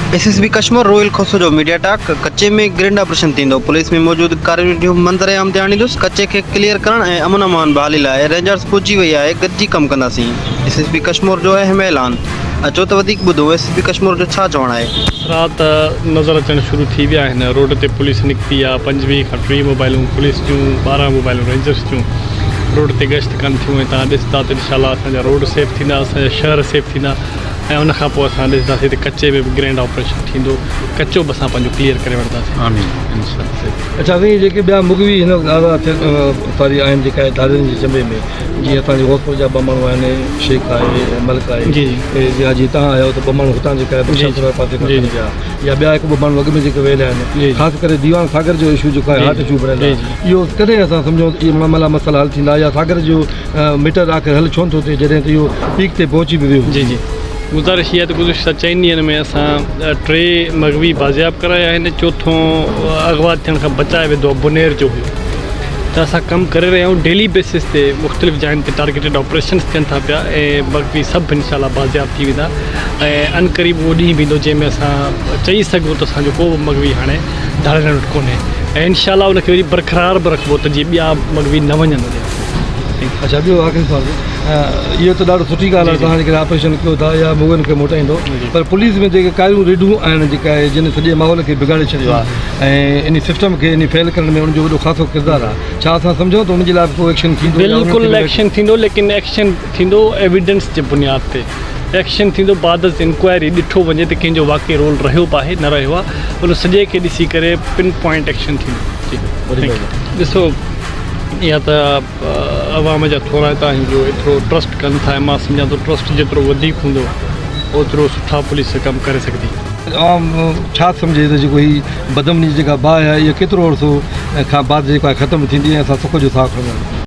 SSB Kashmir royal खोसो जो media टाक कच्चे में ग्रेंड ऑपरेशन थींदो। पुलिस में मौजूद कार्य मंदर आम ते आणींदुसि। कच्चे खे क्लियर करण ऐं अमन अमान बहाली लाइ रेंजर्स पहुची वई आहे। गॾिजी कमु कंदासीं। एसएसबी कश्मीर जो अहम ऐलान। अचो त वधीक ॿुधो एसएसबी कश्मीर जो छा चवणु आहे। रात नज़र अचणु शुरू थी विया आहिनि। रोड ते पुलिस निकिती आहे। 25 खां 30 मोबाइलूं पुलिस जूं, 12 मोबाइलूं रेंजर्स जूं रोड ते गश्त कनि थियूं। ऐं तव्हां ॾिसंदा त इंशाल्लाह असांजा रोड सेफ थींदा, असांजा शहर सेफ थींदा। ऐं उन खां पोइ असां ॾिसंदासीं त कच्चे में बि ग्रैंड ऑपरेशन थींदो। कच्चो बि असां पंहिंजो क्लियर करे वठंदासीं। आमीन इंशाल्लाह। अच्छा साईं, जेके ॿिया मुगवी हिन तारी आहिनि जेका आहे दादरनि जे चंबे में, जीअं असांजे होसपुर जा ॿ माण्हू आहिनि, शेख आहे, मलिक आहे, जी या जीअं तव्हां आहियो त ॿ माण्हू हुतां जेका आहे पासे या ॿिया हिकु ॿ माण्हू अॻ में जेके वेल आहिनि, ख़ासि करे दीवान सागर जो इशू जेको आहे, हार्ट इशू बणियल आहे, इहो कॾहिं असां सम्झूं इहे मामला मसइला हल थींदा या सागर जो मीटर आख़िर हल छो नथो थिए जॾहिं त इहो पीक ते पहुची बि वियो। जी जी गुज़ारिश इहा त गुज़िश्ता 4 ॾींहंनि में असां 3 मग़वी बाज़ियाब कराया आहिनि। चोथों अगवा थियण खां बचाए वेंदो बुनेर जो हुयो। त असां कमु करे रहिया आहियूं। डेली बेसिस ते मुख़्तलिफ़ जायुनि ते टारगेटेड ऑपरेशन्स थियनि था पिया ऐं मग़वी सभु इंशाल्लाह बाज़ियाब थी वेंदा। ऐं अनक़रीब उहो ॾींहुं बि ईंदो जंहिंमें असां चई सघूं त असांजो को बि मग़वी हाणे धारणु वटि कोन्हे। ऐं इंशाल्लाह उनखे वरी बरक़रार बि रखिबो त जीअं ॿिया मग़वी न वञनि। अच्छा, ॿियो आख़िरी सवाल, इहो त ॾाढो सुठी ॻाल्हि आहे तव्हां जेकॾहिं ऑपरेशन कयो था या मुगनि खे मोटाईंदो, पर पुलिस में जेके कारियूं रेडूं आहिनि जेका आहे जिन सॼे माहौल खे बिगाड़े छॾियो आहे ऐं इन सिस्टम खे इन फेल करण में उनजो वॾो ख़ासो किरदारु आहे। छा असां सम्झूं त उनजे लाइ को एक्शन थींदो? बिल्कुलु एक्शन थींदो, लेकिन एक्शन थींदो एविडेंस जे बुनियाद ते। एक्शन थींदो बाद इंक्वायरी, ॾिठो वञे त कंहिंजो वाक़ई रोल रहियो बि आहे न रहियो आहे, उन सॼे खे ॾिसी करे पिन पॉइंट एक्शन थींदो। ॾिसो, या त अवाम जा थोराइता आहिनि जो एतिरो ट्रस्ट कनि था। मां सम्झां थो ट्रस्ट जेतिरो वधीक हूंदो ओतिरो सुठा पुलिस कमु करे सघंदी। आम छा सम्झे त जेको ही बदमनी जेका बाहि आहे इहा केतिरो अर्सो खां बाद जेको आहे ख़तमु थींदी ऐं असां सुख जो साहु खणंदा?